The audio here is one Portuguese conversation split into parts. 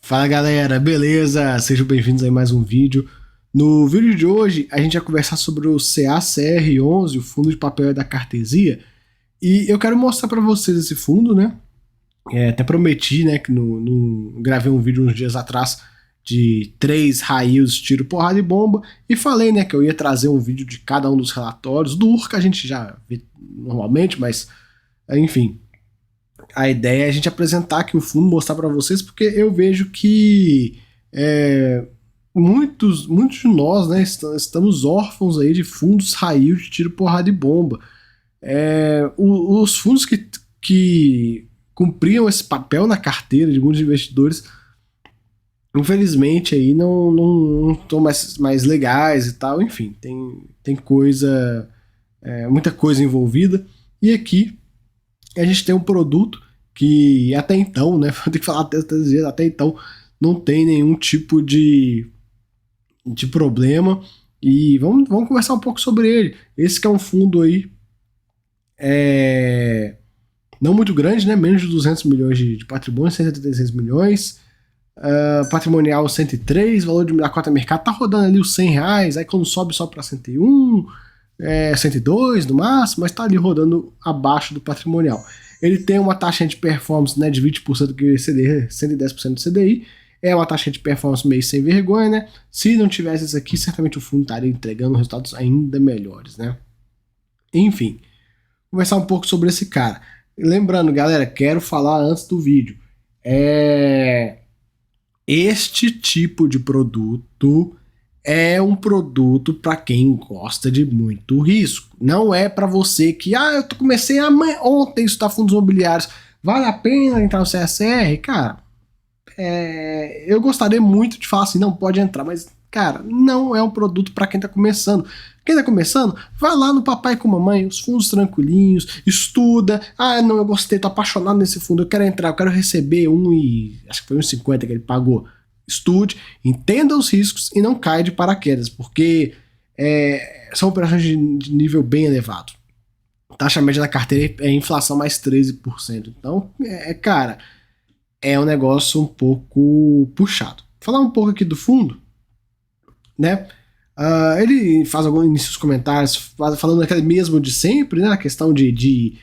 Fala galera, beleza? Sejam bem-vindos a mais um vídeo. No vídeo de hoje a gente vai conversar sobre o CACR11, o fundo de papel da Cartesia, e eu quero mostrar para vocês esse fundo, né? Até prometi, né, que gravei um vídeo uns dias atrás de 3 raios, tiro, porrada e bomba, e falei, né, que eu ia trazer um vídeo de cada um dos relatórios, do UR que a gente já vê normalmente, mas enfim. A ideia é a gente apresentar aqui o fundo, mostrar para vocês, porque eu vejo que muitos de nós, né, estamos órfãos aí de fundos raio de tiro, porrada e bomba. Os fundos que cumpriam esse papel na carteira de muitos investidores, infelizmente aí não estão mais legais e tal. Enfim, tem coisa, muita coisa envolvida. E aqui a gente tem um produto que até então, né, vou ter que falar até então, não tem nenhum tipo de problema, e vamos conversar um pouco sobre ele. Esse que é um fundo aí não muito grande, né, menos de 200 milhões de patrimônio, 186 milhões, patrimonial 103, valor da cota mercado tá rodando ali os 100 reais, aí quando sobe para 101, 102 no máximo, mas tá ali rodando abaixo do patrimonial. Ele tem uma taxa de performance, né, de 20% do CDI, 110% do CDI. É uma taxa de performance meio sem vergonha, né? Se não tivesse isso aqui, certamente o fundo estaria entregando resultados ainda melhores, né? Enfim, conversar um pouco sobre esse cara. Lembrando, galera, quero falar antes do vídeo. Este tipo de produto é um produto para quem gosta de muito risco. Não é para você que, eu comecei ontem a estudar fundos imobiliários, vale a pena entrar no CACR? Cara, eu gostaria muito de falar assim, não pode entrar, mas, cara, não é um produto para quem tá começando. Quem tá começando, vai lá no papai com mamãe, os fundos tranquilinhos, estuda. Não, eu gostei, tô apaixonado nesse fundo, eu quero entrar, eu quero receber acho que foi 1,50 que ele pagou. Estude, entenda os riscos e não caia de paraquedas, porque são operações de nível bem elevado. Taxa média da carteira é inflação mais 13%. Então, cara, é um negócio um pouco puxado. Falar um pouco aqui do fundo, né? Ele faz alguns inícios comentários falando aquele mesmo de sempre, né? A questão de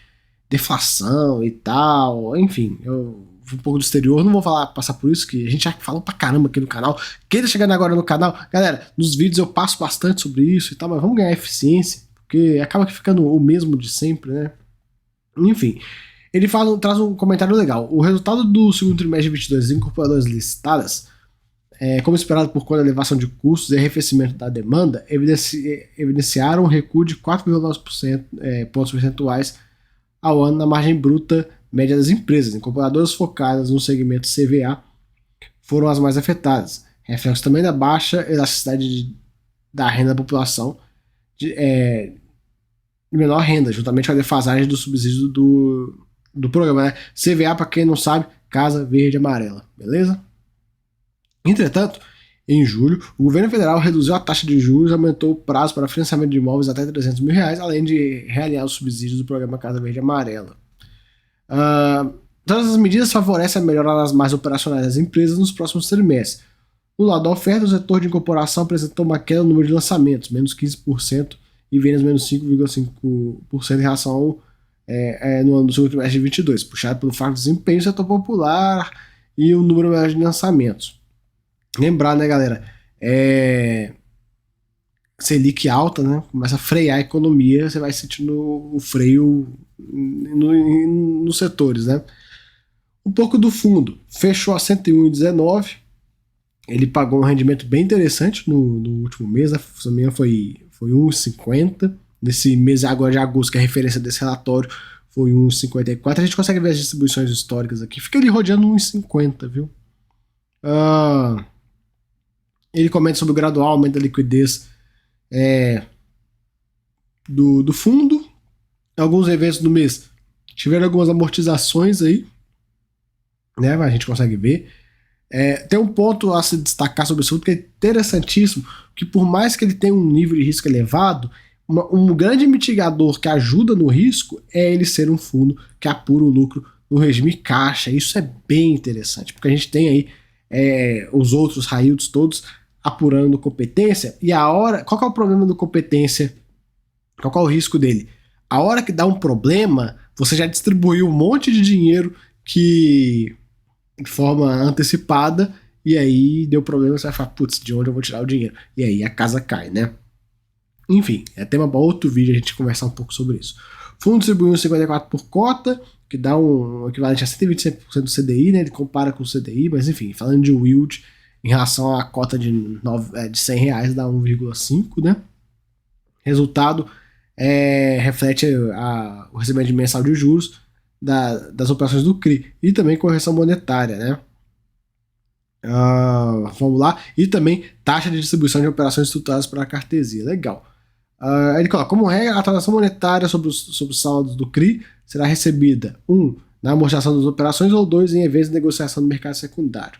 deflação e tal, enfim, eu um pouco do exterior, não vou passar por isso, que a gente já falou pra caramba aqui no canal. Quem tá chegando agora no canal, galera, nos vídeos eu passo bastante sobre isso e tal, mas vamos ganhar eficiência, porque acaba que ficando o mesmo de sempre, né? Enfim, ele traz um comentário legal. O resultado do segundo trimestre de 2022 incorporadoras listadas, como esperado por conta da elevação de custos e arrefecimento da demanda, evidenciaram um recuo de 4,9% pontos percentuais ao ano na margem bruta média das empresas. Incorporadoras focadas no segmento CVA foram as mais afetadas. Reflexo também da baixa elasticidade da renda da população de menor renda, juntamente com a defasagem do subsídio do programa, né? CVA, para quem não sabe, Casa Verde e Amarela, beleza? Entretanto, em julho, o governo federal reduziu a taxa de juros e aumentou o prazo para financiamento de imóveis até R$300 mil, além de realinhar os subsídios do programa Casa Verde e Amarela. Todas as medidas favorecem a melhora nas margens operacionais das empresas nos próximos trimestres. No lado da oferta, o setor de incorporação apresentou uma queda no número de lançamentos, menos 15%, e vendas menos 5,5% em relação no ano do segundo trimestre de 2022, puxado pelo fraco desempenho do setor popular e o número de lançamentos. Lembrar, né, galera, Selic alta, né, começa a frear a economia, você vai sentindo o freio nos setores, né. Um pouco do fundo, fechou a 101,19, ele pagou um rendimento bem interessante no último mês, né, se não me engano foi 1,50, nesse mês agora de agosto, que é a referência desse relatório, foi 1,54, a gente consegue ver as distribuições históricas aqui, fica ali rodeando 1,50, viu. Ele comenta sobre o gradual aumento da liquidez do fundo. Alguns eventos do mês tiveram algumas amortizações aí, né? A gente consegue ver. Tem um ponto a se destacar sobre isso, que é interessantíssimo, que por mais que ele tenha um nível de risco elevado, um grande mitigador que ajuda no risco é ele ser um fundo que apura o lucro no regime caixa. Isso é bem interessante, porque a gente tem aí os outros high yields todos apurando competência. E a hora, qual que é o problema do competência? Qual que é o risco dele? A hora que dá um problema, você já distribuiu um monte de dinheiro que de forma antecipada, e aí deu problema, você vai falar, putz, de onde eu vou tirar o dinheiro? E aí a casa cai, né? Enfim, é tema para outro vídeo a gente conversar um pouco sobre isso. Fundo distribuindo 54 por cota, que dá um equivalente a 125% do CDI, né? Ele compara com o CDI, mas enfim, falando de yield, em relação à cota de R$100 dá 1,5, né? Resultado reflete o recebimento mensal de juros das operações do CRI e também correção monetária, né? Vamos lá. E também taxa de distribuição de operações estruturadas para a cartesia. Legal. Ele coloca, como regra, a transação monetária sobre os saldos do CRI será recebida, 1, na amortização das operações, ou 2, em eventos de negociação no mercado secundário.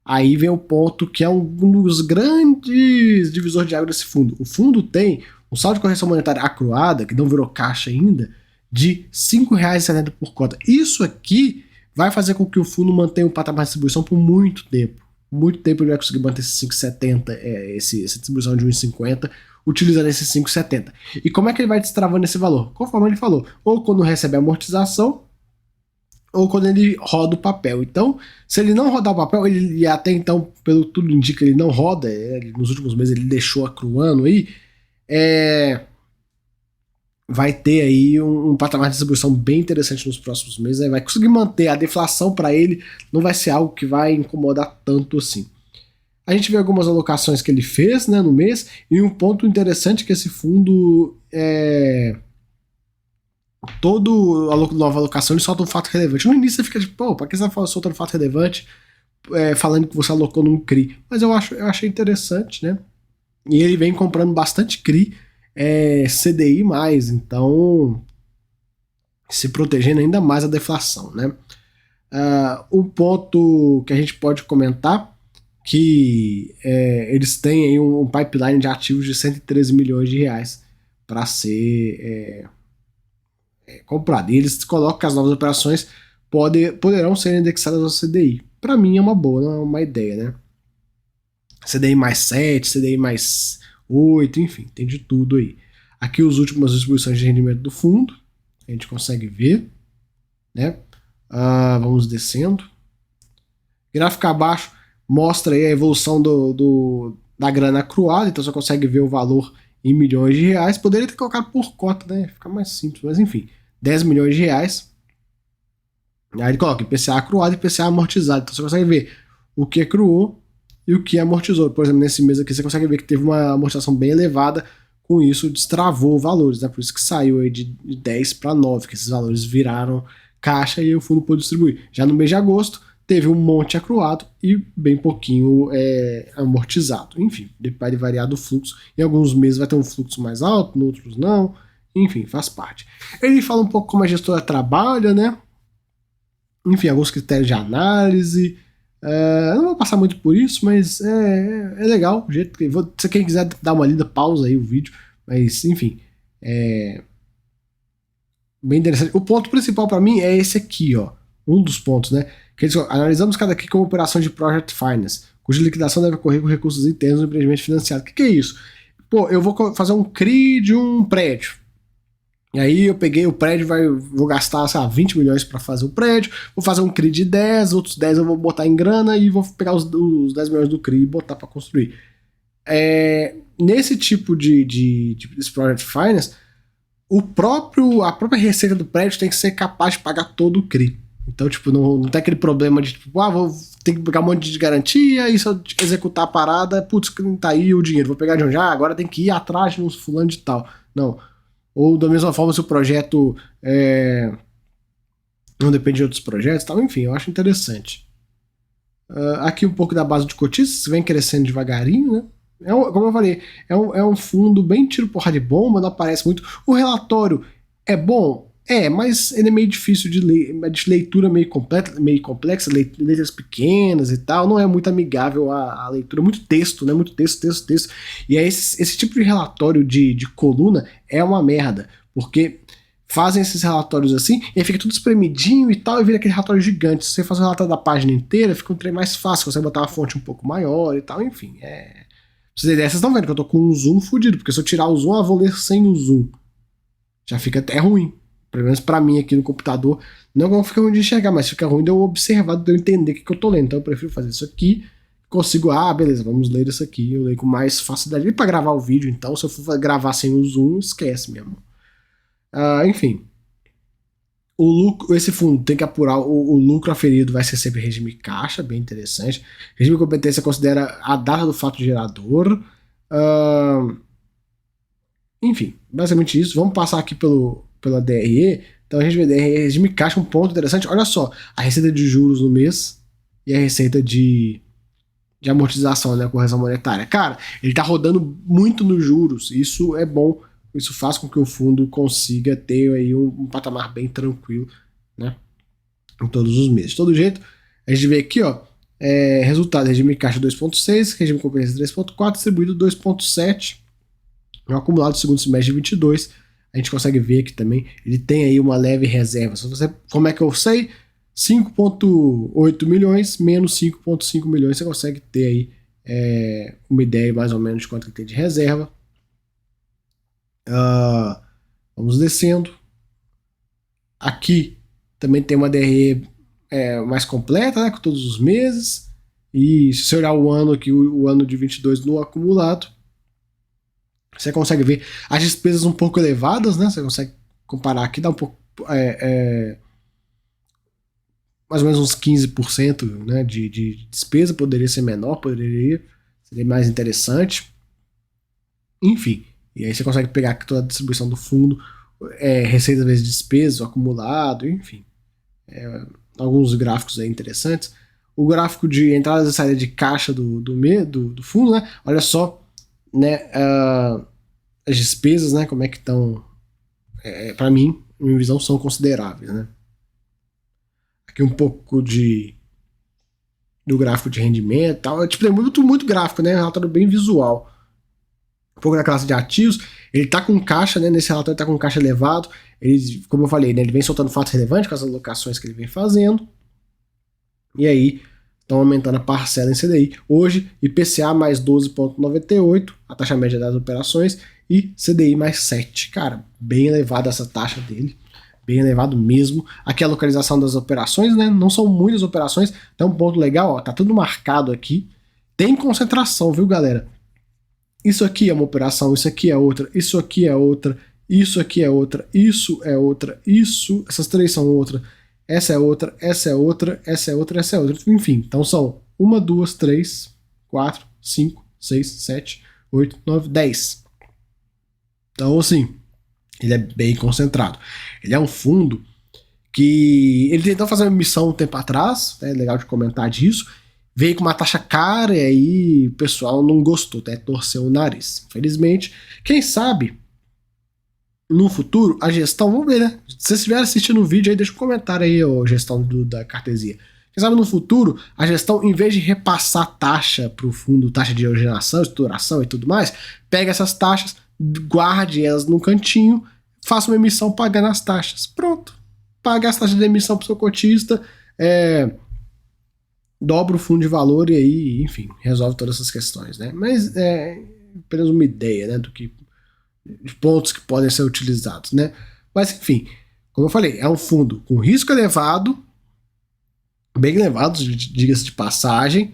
Aí vem o ponto que é um dos grandes divisores de água desse fundo. O fundo tem um saldo de correção monetária acruada, que não virou caixa ainda, de R$ 5,70 por cota. Isso aqui vai fazer com que o fundo mantenha um patamar de distribuição por muito tempo. Muito tempo ele vai conseguir manter esse 5,70, essa distribuição de 1,50, utilizando esse 5,70. E como é que ele vai destravando esse valor? Conforme ele falou, ou quando recebe a amortização, ou quando ele roda o papel. Então, se ele não rodar o papel, ele até então, pelo tudo indica, ele não roda, nos últimos meses ele deixou acruando aí, vai ter aí um patamar de distribuição bem interessante nos próximos meses, né? Vai conseguir manter a deflação para ele, não vai ser algo que vai incomodar tanto assim. A gente vê algumas alocações que ele fez, né, no mês, e um ponto interessante é que esse fundo, toda nova alocação ele solta um fato relevante. No início você fica tipo, pô, pra que você tá soltando fato relevante falando que você alocou num CRI? Mas eu achei interessante, né? E ele vem comprando bastante CRI, CDI+, então se protegendo ainda mais da deflação, né? Um ponto que a gente pode comentar que eles têm aí um pipeline de ativos de 113 milhões de reais para ser comprado. E eles colocam que as novas operações poderão ser indexadas ao CDI. Para mim é uma boa, não é uma ideia, né? CDI mais 7, CDI mais 8, enfim, tem de tudo aí. Aqui os últimos distribuições de rendimento do fundo, a gente consegue ver, né? Vamos descendo. Gráfico abaixo mostra aí a evolução da grana acruada, então você consegue ver o valor em milhões de reais. Poderia ter colocado por cota, né? Fica mais simples, mas enfim, 10 milhões de reais. Aí ele coloca IPCA acruado e IPCA amortizado, então você consegue ver o que acruou e o que amortizou. Por exemplo, nesse mês aqui você consegue ver que teve uma amortização bem elevada, com isso destravou valores, né? Por isso que saiu aí de 10 para 9, que esses valores viraram caixa e o fundo pôde distribuir. Já no mês de agosto teve um monte acruado e bem pouquinho amortizado. Enfim, vai variar do fluxo. Em alguns meses vai ter um fluxo mais alto, em outros não. Enfim, faz parte. Ele fala um pouco como a gestora trabalha, né? Enfim, alguns critérios de análise. Eu não vou passar muito por isso, mas é legal. O jeito que, se quem quiser dar uma lida, pausa aí o vídeo. Mas, enfim, bem interessante. O ponto principal para mim é esse aqui, ó. Um dos pontos, né? Que eles analisamos cada aqui como operação de Project Finance, cuja liquidação deve ocorrer com recursos internos do empreendimento financiado. O que é isso? Pô, eu vou fazer um CRI de um prédio. E aí eu peguei o prédio, vou gastar, sei lá, 20 milhões para fazer o prédio, vou fazer um CRI de 10, outros 10 eu vou botar em grana e vou pegar os 10 milhões do CRI e botar para construir. Nesse tipo de Project Finance, a própria receita do prédio tem que ser capaz de pagar todo o CRI. Então, tipo, não tem aquele problema de, tipo, vou ter que pegar um monte de garantia e se eu executar a parada, putz, tá aí o dinheiro, vou pegar de onde? Agora tem que ir atrás de uns fulano de tal. Não. Ou da mesma forma, se o projeto não depende de outros projetos, tal. Enfim, eu acho interessante. Aqui um pouco da base de cotistas, vem crescendo devagarinho, né? Como eu falei, é um fundo bem tiro porra de bomba, não aparece muito. O relatório é bom? Mas ele é meio difícil de ler, de leitura meio complexa, letras pequenas e tal, não é muito amigável à leitura, muito texto, né? Muito texto. E aí esse tipo de relatório de coluna é uma merda, porque fazem esses relatórios assim, e aí fica tudo espremidinho e tal, e vira aquele relatório gigante. Se você faz o relatório da página inteira, fica um trem mais fácil, você botar uma fonte um pouco maior e tal, enfim. Pra vocês estão vendo que eu tô com um zoom fudido, porque se eu tirar o zoom, eu vou ler sem o zoom. Já fica até ruim. Pelo menos pra mim aqui no computador. Não fica ruim de enxergar, mas fica ruim de eu observar, de eu entender o que eu tô lendo. Então eu prefiro fazer isso aqui. Consigo, beleza, vamos ler isso aqui. Eu leio com mais facilidade. E pra gravar o vídeo, então, se eu for gravar sem o zoom, esquece mesmo. Enfim. Esse fundo tem que apurar o lucro aferido, vai ser sempre regime caixa, bem interessante. Regime de competência considera a data do fato gerador. Enfim, basicamente isso. Vamos passar aqui pela DRE. Então a gente vê DRE, regime caixa, um ponto interessante. Olha só, a receita de juros no mês e a receita de amortização, né, correção monetária. Cara, ele tá rodando muito nos juros. Isso é bom. Isso faz com que o fundo consiga ter aí um patamar bem tranquilo, né, em todos os meses. De todo jeito, a gente vê aqui, ó, resultado, regime caixa 2.6, regime competência 3.4, distribuído 2.7, no acumulado do segundo semestre de 22, a gente consegue ver aqui também, ele tem aí uma leve reserva. Como é que eu sei? 5,8 milhões menos 5,5 milhões, você consegue ter aí uma ideia mais ou menos de quanto ele tem de reserva. Vamos descendo. Aqui também tem uma DRE mais completa, né, com todos os meses. E se você olhar o ano aqui, o ano de 22 no acumulado, você consegue ver as despesas um pouco elevadas, né? Você consegue comparar aqui, dá um pouco. Mais ou menos uns 15%, né, de despesa. Poderia ser menor, seria mais interessante. Enfim. E aí você consegue pegar aqui toda a distribuição do fundo, receita vezes despesa, acumulado, enfim. Alguns gráficos aí interessantes. O gráfico de entradas e saída de caixa do fundo, né? Olha só, né, as despesas, né, como é que estão. Para mim, minha visão, são consideráveis, né? Aqui um pouco do gráfico de rendimento e tal. Tipo, tem muito gráfico, né? Um relatório bem visual. Um pouco da classe de ativos, ele tá com caixa, né? Nesse relatório ele tá com caixa elevado. Ele, como eu falei, né, ele vem soltando fatos relevantes com as alocações que ele vem fazendo. E aí, estão aumentando a parcela em CDI. Hoje, IPCA mais 12,98, a taxa média das operações, e CDI mais 7. Cara, bem elevada essa taxa dele. Bem elevado mesmo. Aqui a localização das operações, né? Não são muitas operações. Então, um ponto legal, ó, tá tudo marcado aqui. Tem concentração, viu, galera? Isso aqui é uma operação, isso aqui é outra, isso aqui é outra, isso aqui é outra, isso é outra, essas três são outra, essa é outra, essa é outra, essa é outra, essa é outra, enfim. Então são 1, 2, 3, 4, 5, 6, 7, 8, 9, 10. Então, assim, ele é bem concentrado. Ele é um fundo que ele tentou fazer uma emissão um tempo atrás, é legal de comentar disso. Veio com uma taxa cara e aí o pessoal não gostou, até torceu o nariz. Infelizmente, quem sabe no futuro a gestão, vamos ver, né? Se vocês estiverem assistindo o vídeo aí, deixa um comentário aí, ó, gestão da cartesia. Quem sabe no futuro a gestão, em vez de repassar taxa para o fundo, taxa de originação, estruturação e tudo mais, pega essas taxas, guarde elas num cantinho, faça uma emissão pagando as taxas. Pronto. Paga as taxas de emissão para o seu cotista, dobra o fundo de valor e aí, enfim, resolve todas essas questões, né? Mas é apenas uma ideia, né, de pontos que podem ser utilizados, né? Mas, enfim, como eu falei, é um fundo com risco elevado, bem elevado, diga-se de passagem,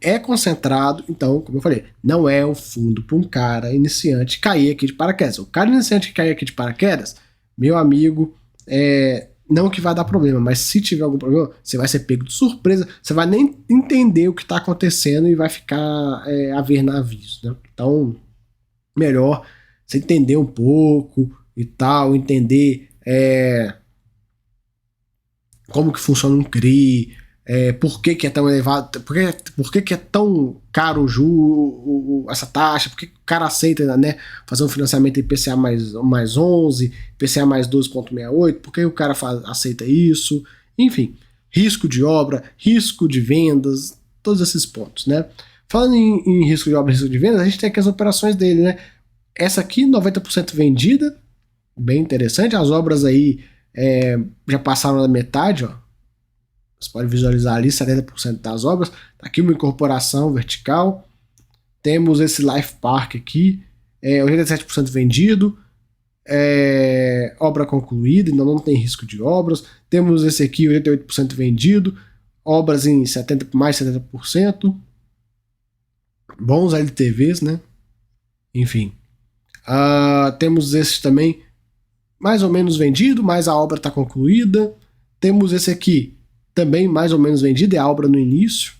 é concentrado, então, como eu falei, não é um fundo para um cara iniciante cair aqui de paraquedas. O cara iniciante que cair aqui de paraquedas, meu amigo, não que vai dar problema, mas se tiver algum problema, você vai ser pego de surpresa, você vai nem entender o que está acontecendo e vai ficar a ver navios, né? Então, melhor você entender um pouco e tal, entender como que funciona um CRI, por que é tão elevado, por que é tão caro essa taxa, por que o cara aceita, né, fazer um financiamento IPCA mais 11, IPCA mais 12,68, por que o cara aceita isso, enfim, risco de obra, risco de vendas, todos esses pontos, né. Falando em risco de obra e risco de vendas, a gente tem aqui as operações dele, né, essa aqui 90% vendida, bem interessante. As obras aí já passaram da metade, ó. Você pode visualizar ali 70% das obras. Tá aqui uma incorporação vertical. Temos esse Life Park aqui, 87% vendido. Obra concluída, ainda não tem risco de obras. Temos esse aqui, 88% vendido. Obras em mais 70%. Bons LTVs, né? Enfim. Temos esse também mais ou menos vendido, mas a obra está concluída. Temos esse aqui também mais ou menos vendido, é a obra no início.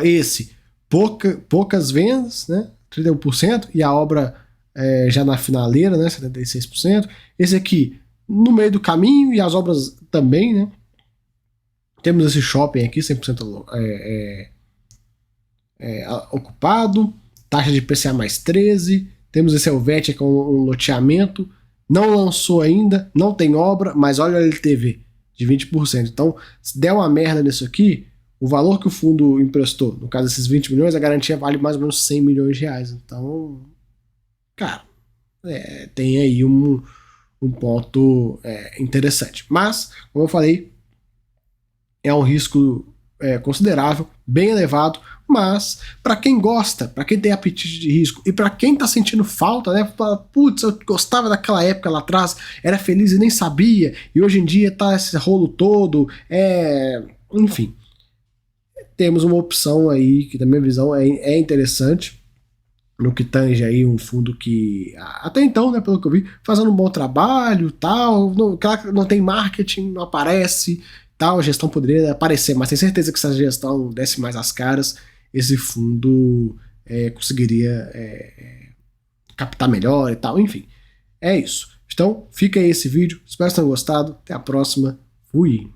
Esse, poucas vendas, né? 31%, e a obra já na finaleira, né? 76%. Esse aqui no meio do caminho e as obras também, né? Temos esse shopping aqui, 100% ocupado. Taxa de IPCA mais 13%. Temos esse Helvetia com um loteamento. Não lançou ainda, não tem obra, mas olha a LTV de 20%. Então, se der uma merda nisso aqui, o valor que o fundo emprestou, no caso desses 20 milhões, a garantia vale mais ou menos 100 milhões de reais. Então, cara, tem aí um ponto interessante. Mas, como eu falei, é um risco considerável, bem elevado, mas para quem gosta, para quem tem apetite de risco e para quem tá sentindo falta, né, fala, putz, eu gostava daquela época lá atrás, era feliz e nem sabia, e hoje em dia tá esse rolo todo, enfim, temos uma opção aí que, na minha visão, é interessante, no que tange aí um fundo que, até então, né, pelo que eu vi, fazendo um bom trabalho, tal, não tem marketing, não aparece, tal, a gestão poderia aparecer, mas tenho certeza que se a gestão desse mais as caras, esse fundo conseguiria captar melhor e tal, enfim. É isso. Então, fica aí esse vídeo, espero que tenham gostado, até a próxima, fui!